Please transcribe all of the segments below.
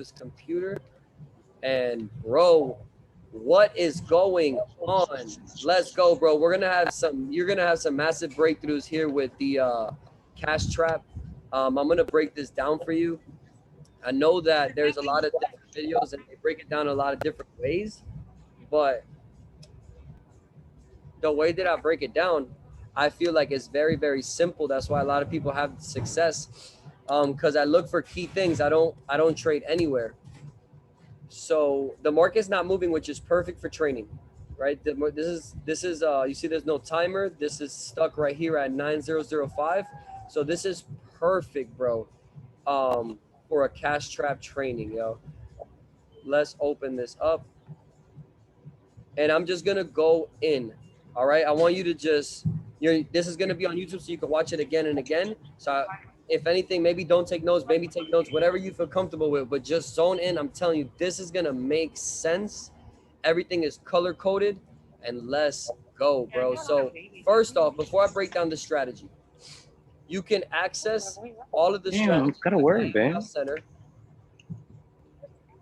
this computer. And bro, what is going on? Let's go, bro. We're gonna have some. You're gonna have some massive breakthroughs here with the cash trap. I'm gonna break this down for you. I know that there's a lot of different videos and they break it down a lot of different ways, but the way that I break it down, I feel like it's very, very simple. That's why a lot of people have success. Because I look for key things. I don't trade anywhere. So the market's not moving, which is perfect for training, right? This is you see there's no timer. This is stuck right here at 9005. So this is perfect, bro. Um, for a cash trap training, yo. Let's open this up. And I'm just gonna go in. All right. I want you to just this is gonna be on YouTube so you can watch it again and again. So if anything, maybe don't take notes, maybe take notes, whatever you feel comfortable with, but just zone in. I'm telling you, this is gonna make sense. Everything is color coded, and let's go, bro. So first off, before I break down the strategy, you can access all of the Damn, strategies gotta at work, man. IM.center,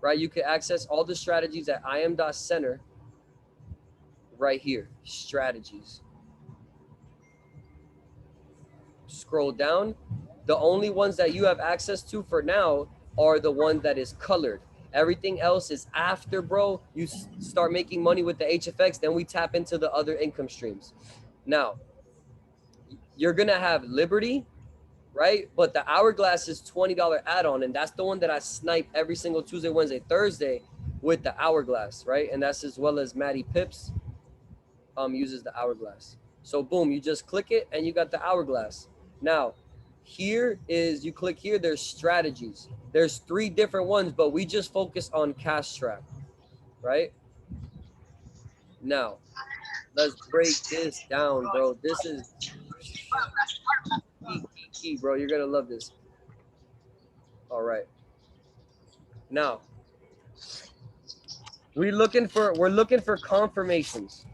right? You can access all the strategies at IM.center right here, strategies. Scroll down. The only ones that you have access to for now are the one that is colored. Everything else is after, bro. You start making money with the HFX, then we tap into the other income streams. Now, you're gonna have Liberty, right? But the Hourglass is $20 add-on, and that's the one that I snipe every single Tuesday, Wednesday, Thursday with the Hourglass, right? And that's as well as Maddie Pips uses the Hourglass. So boom, you just click it and you got the Hourglass. Now, here is, you click here, there's strategies. There's 3 different ones, but we just focus on cash trap, right? Now, let's break this down, bro. This is key, bro. You're gonna love this. All right. Now, we're looking for confirmations.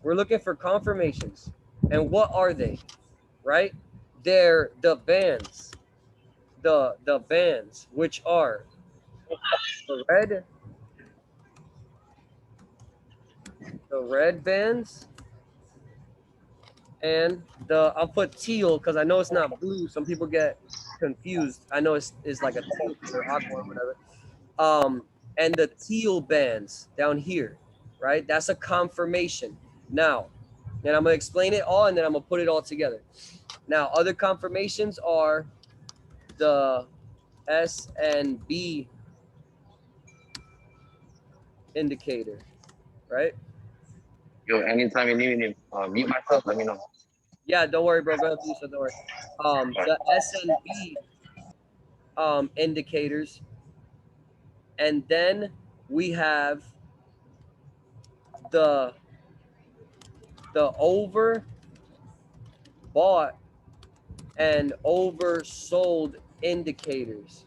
We're looking for confirmations. And what are they? Right? They're the bands. The bands, which are the red bands, and I'll put teal because I know it's not blue. Some people get confused. I know it's like a teal or aqua or whatever. And the teal bands down here, right? That's a confirmation. Now, and I'm gonna explain it all and then I'm gonna put it all together. Now, other confirmations are the S and B indicator, right? Yo, anytime you need me to mute myself, let me know. Yeah, don't worry, bro. Go ahead, so don't worry. The S and B indicators, and then we have the overbought and oversold indicators.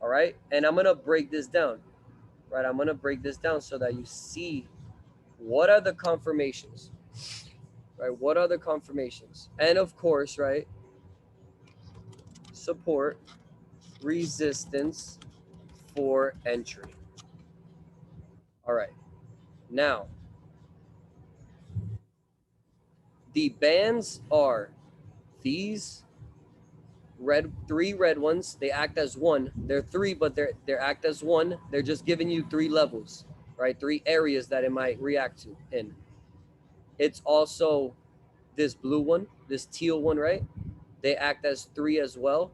All right, and I'm gonna break this down. Right, I'm gonna break this down so that you see what are the confirmations. Right, what are the confirmations? And of course, right, support, resistance for entry. All right, now the bands are these three red ones. They act as one. They're 3, but they're act as one. They're just giving you 3 levels, right? 3 areas that it might react to in. It's also this blue one, this teal one, right? They act as 3 as well,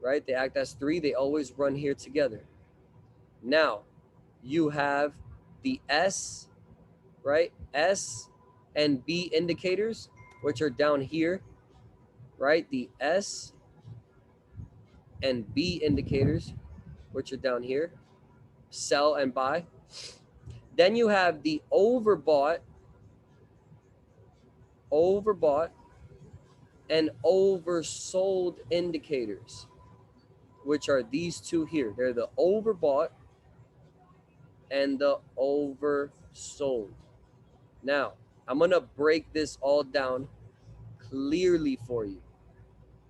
right? They act as 3. They always run here together. Now, you have the S, right? S and B indicators, which are down here, right? The S and B indicators, which are down here, sell and buy. Then you have the overbought and oversold indicators, which are these 2 here. They're the overbought and the oversold. Now, I'm going to break this all down clearly for you.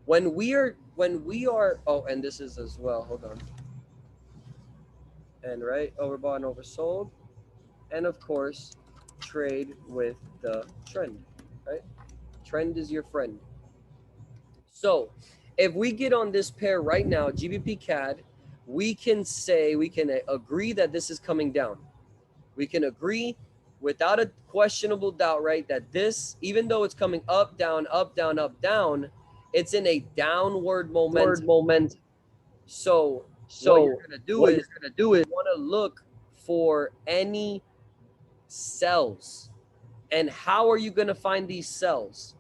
When we are when we are, oh, and this is as well, hold on. And right, overbought and oversold. And of course, trade with the trend, right? Trend is your friend. So if we get on this pair right now, GBP CAD, we can say, we can agree that this is coming down. We can agree without a questionable doubt, right, that this, even though it's coming up, down, up, down, up, down, it's in a downward momentum. So what you're gonna do is you want to look for any cells. And how are you gonna find these cells?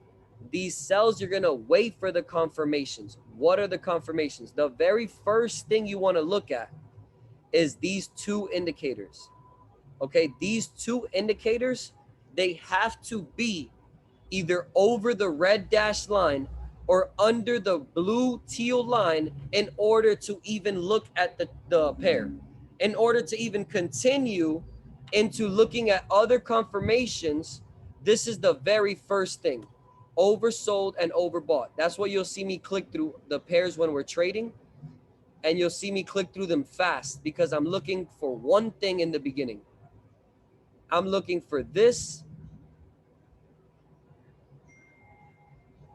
These cells, you're gonna wait for the confirmations. What are the confirmations? The very first thing you want to look at is these two indicators. Okay, these two indicators, they have to be either over the red dashed line or under the blue teal line in order to even look at the pair. In order to even continue into looking at other confirmations, this is the very first thing. Oversold and overbought. That's what you'll see me click through the pairs when we're trading. And you'll see me click through them fast because I'm looking for one thing in the beginning. I'm looking for this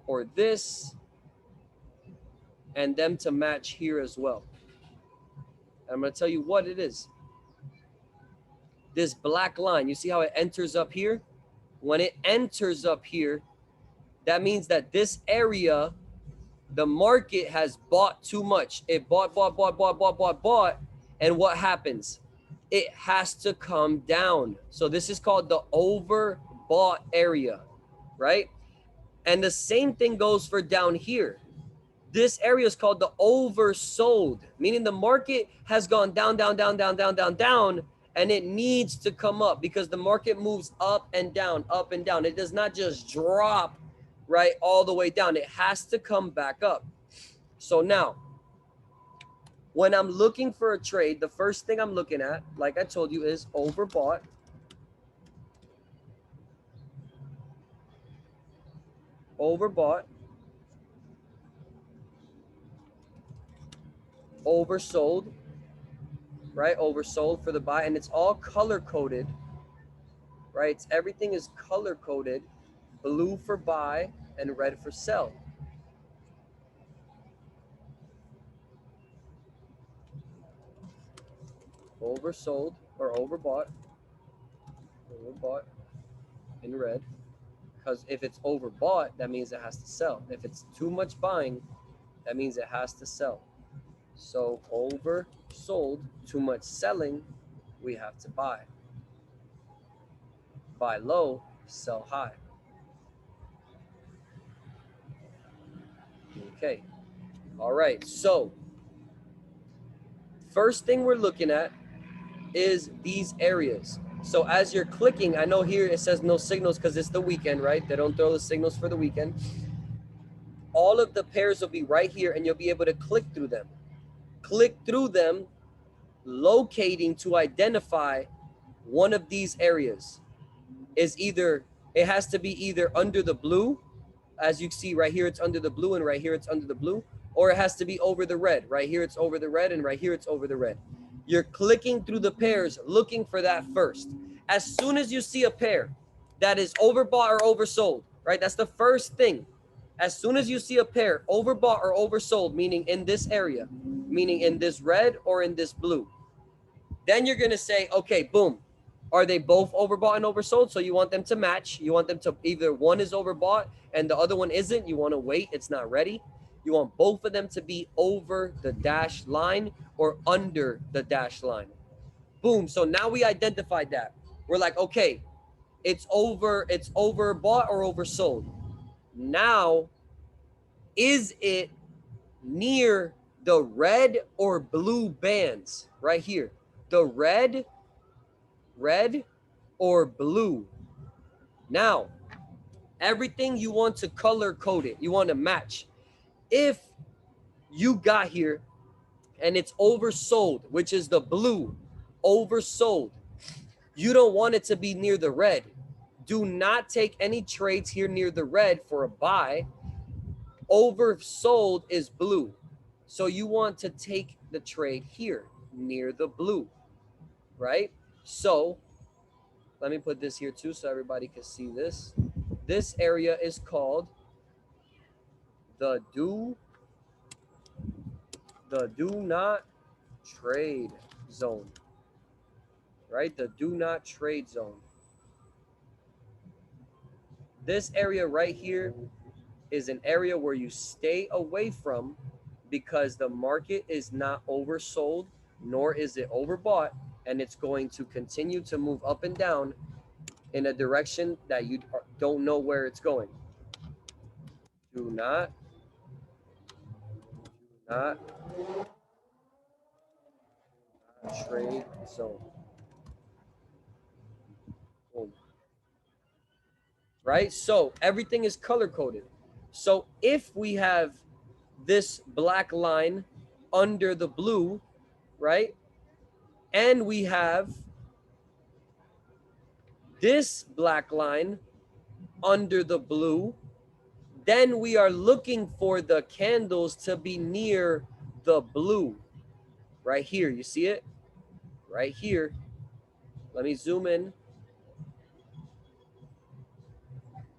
or this and them to match here as well. I'm going to tell you what it is. This black line, you see how it enters up here? When it enters up here, that means that this area, the market has bought too much. It bought. And what happens? It has to come down. So this is called the overbought area, right? And the same thing goes for down here. This area is called the oversold, meaning the market has gone down, and it needs to come up because the market moves up and down, up and down. It does not just drop, right, all the way down. It has to come back up. So now, when I'm looking for a trade, the first thing I'm looking at, like I told you, is overbought. Overbought. Oversold, right? Oversold for the buy, and it's all color coded, right? Everything is color coded, blue for buy and red for sell. Oversold or overbought in red, because if it's overbought, that means it has to sell. If it's too much buying, that means it has to sell. So oversold, too much selling, we have to buy. Buy low, sell high. Okay. All right. So first thing we're looking at is these areas. So as you're clicking, I know here it says no signals because it's the weekend, right? They don't throw the signals for the weekend. All of the pairs will be right here and you'll be able to click through them. Click through them, locating to identify one of these areas. Is either, it has to be either under the blue, as you see right here it's under the blue and right here it's under the blue, or it has to be over the red. Right here it's over the red and right here it's over the red. You're clicking through the pairs looking for that first. As soon as you see a pair that is overbought or oversold, right? That's the first thing. As soon as you see a pair overbought or oversold, meaning in this area, meaning in this red or in this blue, then you're going to say, okay, boom. Are they both overbought and oversold? So you want them to match. You want them to, either one is overbought and the other one isn't. You want to wait. It's not ready. You want both of them to be over the dashed line or under the dashed line. Boom. So now we identified that. We're like, okay, it's overbought or oversold. Now, is it near the red or blue bands right here? The red or blue. Now, everything you want to color code it. You want to match. If you got here and it's oversold, which is the blue, oversold, you don't want it to be near the red. Do not take any trades here near the red for a buy. Oversold is blue. So you want to take the trade here near the blue, right? So let me put this here too so everybody can see this. This area is called the do not trade zone, right? The do not trade zone. This area right here is an area where you stay away from because the market is not oversold, nor is it overbought, and it's going to continue to move up and down in a direction that you don't know where it's going. Do not trade zone. Boom. Right? So everything is color coded. So if we have this black line under the blue, right? And we have this black line under the blue, then we are looking for the candles to be near the blue. Right here, you see it? Right here. Let me zoom in.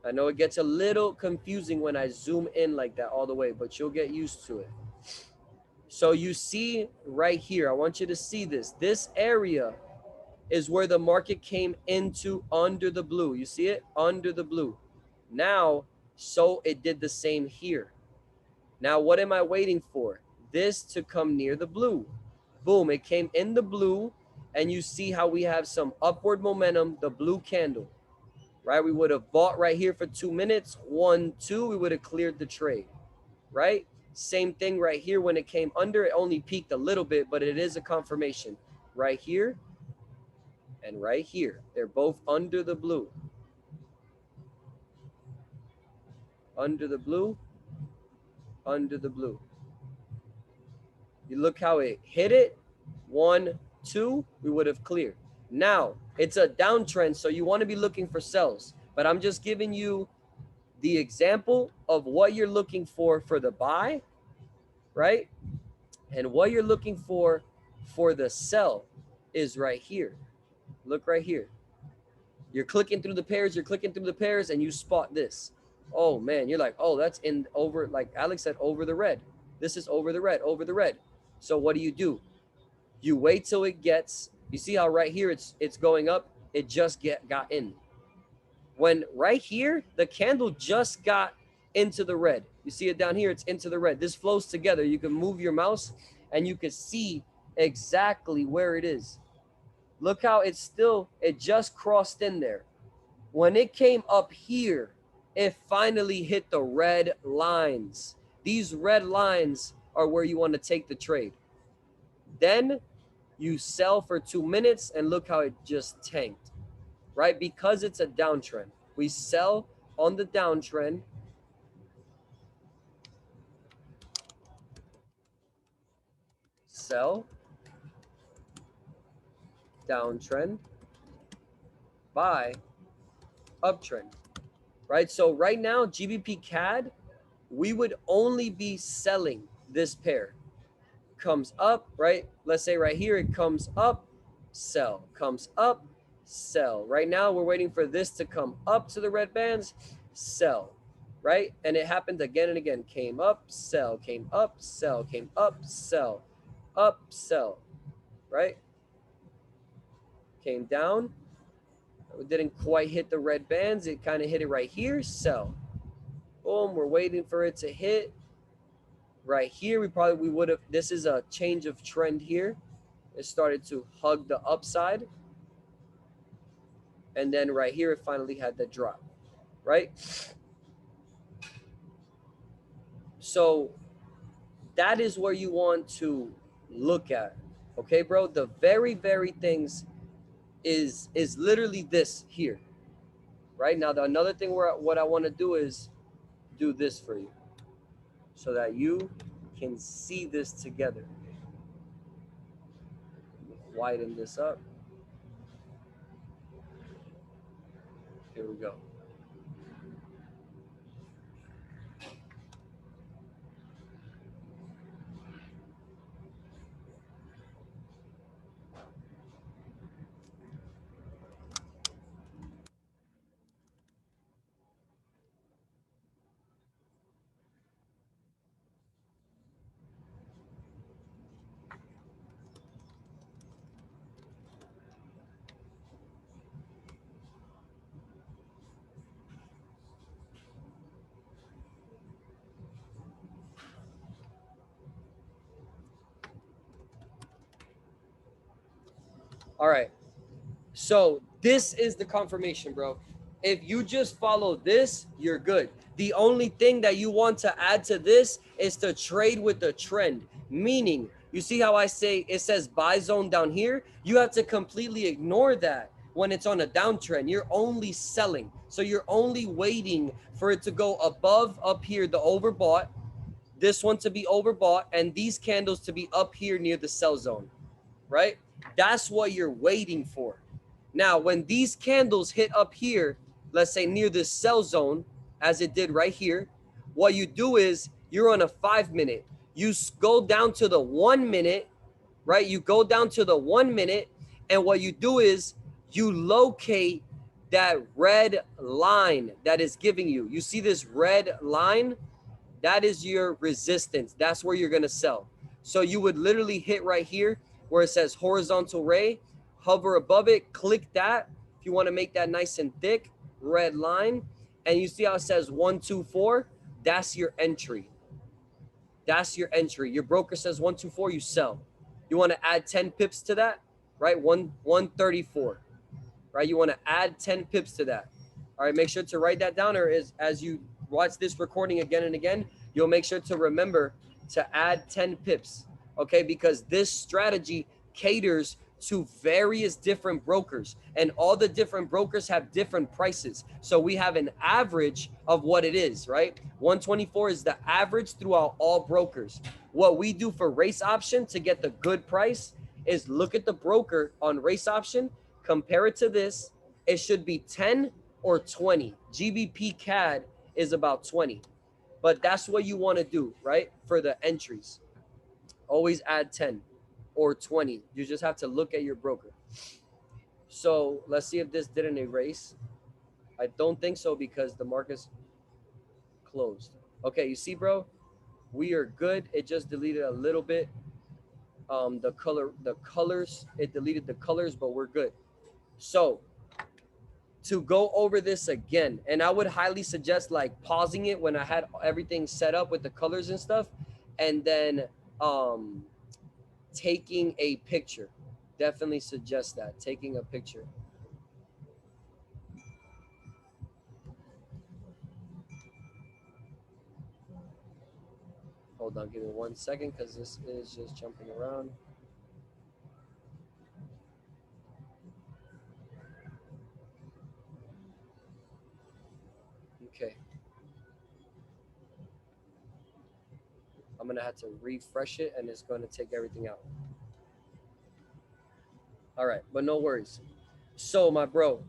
I know it gets a little confusing when I zoom in like that all the way, but you'll get used to it. So you see right here, I want you to see this. This area is where the market came into under the blue. You see it? Under the blue. Now, so it did the same here. Now, what am I waiting for? This to come near the blue. Boom, it came in the blue, and you see how we have some upward momentum, the blue candle, right? We would have bought right here for 2 minutes, 1, 2, we would have cleared the trade, right? Same thing right here. When it came under, it only peaked a little bit, but it is a confirmation. Right here and right here. They're both under the blue. Under the blue, under the blue. You look how it hit it. 1, 2, we would have cleared. Now, it's a downtrend, so you want to be looking for sells. But I'm just giving you the example of what you're looking for the buy, right? And what you're looking for the sell is right here. Look right here. You're clicking through the pairs, and you spot this. Oh man, you're like, oh, that's in over, like Alex said, over the red. This is over the red. So what do? You wait till it gets, you see how right here it's going up, it just got in. When right here, the candle just got into the red. You see it down here, it's into the red. This flows together. You can move your mouse and you can see exactly where it is. Look how it just crossed in there. When it came up here, it finally hit the red lines. These red lines are where you want to take the trade. Then you sell for 2 minutes and look how it just tanked, right? Because it's a downtrend. We sell on the downtrend. Sell, downtrend, buy, uptrend, right? So right now, GBP CAD, we would only be selling this pair. Comes up, right? Let's say right here, it comes up, sell, comes up, sell. Right now, we're waiting for this to come up to the red bands, sell, right? And it happened again and again. Came up, sell, came up, sell, came up, sell, right? Came down, it didn't quite hit the red bands. It kind of hit it right here, sell. Boom, we're waiting for it to hit. Right here, we would have, this is a change of trend here. It started to hug the upside. And then right here, it finally had the drop, right? So that is where you want to look at. Okay, bro? The very things is literally this here, right? Now, another thing what I want to do is do this for you so that you can see this together. Widen this up. Here we go. All right. So this is the confirmation, bro. If you just follow this, you're good. The only thing that you want to add to this is to trade with the trend. Meaning, you see how I say it says buy zone down here? You have to completely ignore that when it's on a downtrend. You're only selling. So you're only waiting for it to go above up here, the overbought, this one to be overbought, and these candles to be up here near the sell zone, right? That's what you're waiting for. Now, when these candles hit up here, let's say near this sell zone, as it did right here, what you do is you're on a 5 minute. You go down to the 1 minute, right? You go down to the 1 minute, and what you do is you locate that red line that is giving you. You see this red line? That is your resistance. That's where you're going to sell. So you would literally hit right here where it says horizontal ray, hover above it, click that. If you want to make that nice and thick, red line. And you see how it says 124? That's your entry. That's your entry. Your broker says 124, you sell. You want to add 10 pips to that, right? 134, right? You want to add 10 pips to that. All right, make sure to write that down, or as you watch this recording again and again, you'll make sure to remember to add 10 pips, okay? Because this strategy caters to various different brokers, and all the different brokers have different prices. So we have an average of what it is, right? 124 is the average throughout all brokers. What we do for race option to get the good price is look at the broker on race option, compare it to this. It should be 10 or 20. GBP CAD is about 20. But that's what you want to do, right? For the entries. Always add 10 or 20. You just have to look at your broker. So let's see if this didn't erase. I don't think so because the market's closed. Okay, you see, bro? We are good. It just deleted a little bit. The colors, it deleted the colors, but we're good. So to go over this again, and I would highly suggest like pausing it when I had everything set up with the colors and stuff, and then taking a picture. Definitely suggest that, taking a picture. Hold on, give me 1 second because this is just jumping around. Okay. I'm gonna have to refresh it and it's going to take everything out. All right, but no worries. So my bro,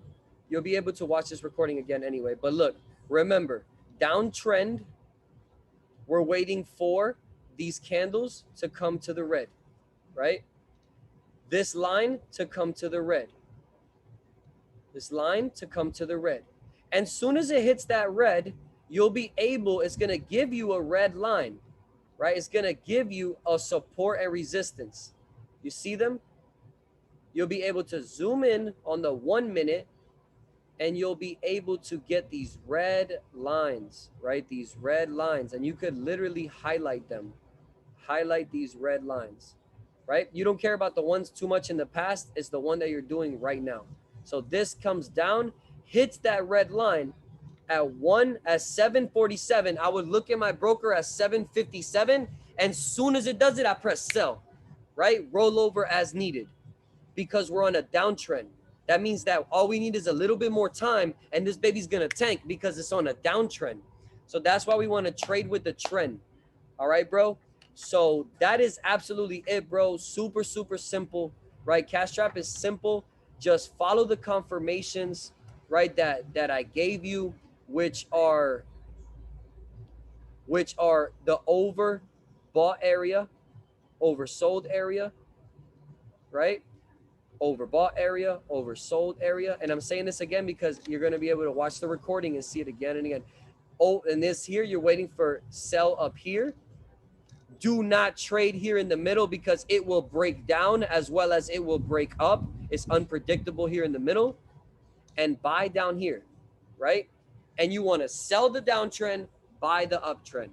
you'll be able to watch this recording again anyway. But look, remember, downtrend, we're waiting for these candles to come to the red, right? This line to come to the red. This line to come to the red. And soon as it hits that red, you'll be able, it's gonna give you a red line, right? It's gonna give you a support and resistance. You see them? You'll be able to zoom in on the 1 minute and you'll be able to get these red lines, right? These red lines, and you could literally highlight them. Highlight these red lines, right? You don't care about the ones too much in the past. It's the one that you're doing right now. So this comes down, hits that red line at 747. I would look at my broker at 757, and soon as it does it, I press sell, right? Roll over as needed, because we're on a downtrend. That means that all we need is a little bit more time, and this baby's gonna tank because it's on a downtrend. So that's why we want to trade with the trend. All right, bro. So that is absolutely it, bro. Super, super simple, right? Cash trap is simple. Just follow the confirmations, right? That I gave you, which are the overbought area, oversold area, right? Overbought area, oversold area. And I'm saying this again because you're going to be able to watch the recording and see it again and again. Oh, and this here, you're waiting for sell up here. Do not trade here in the middle because it will break down as well as it will break up. It's unpredictable here in the middle. And buy down here, right? And you want to sell the downtrend, buy the uptrend.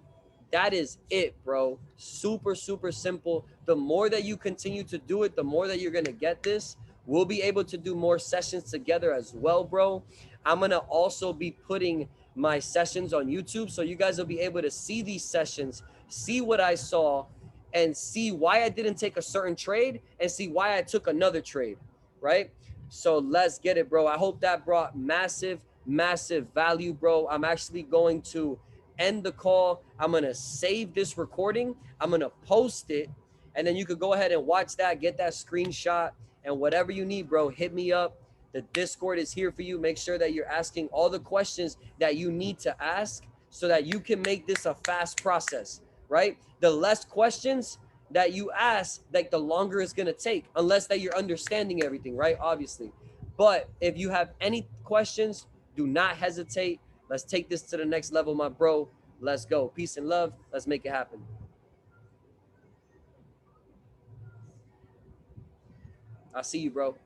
That is it, bro. Super, super simple. The more that you continue to do it, the more that you're going to get this. We'll be able to do more sessions together as well, bro. I'm gonna also be putting my sessions on YouTube, so you guys will be able to see these sessions, see what I saw, and see why I didn't take a certain trade and see why I took another trade, right? So let's get it, bro. I hope that brought massive, massive value, bro. I'm actually going to end the call. I'm going to save this recording. I'm going to post it. And then you could go ahead and watch that, get that screenshot, and whatever you need, bro, hit me up. The Discord is here for you. Make sure that you're asking all the questions that you need to ask so that you can make this a fast process, right? The less questions that you ask, like the longer it's going to take, unless that you're understanding everything, right? Obviously. But if you have any questions, do not hesitate. Let's take this to the next level, my bro. Let's go. Peace and love. Let's make it happen. I'll see you, bro.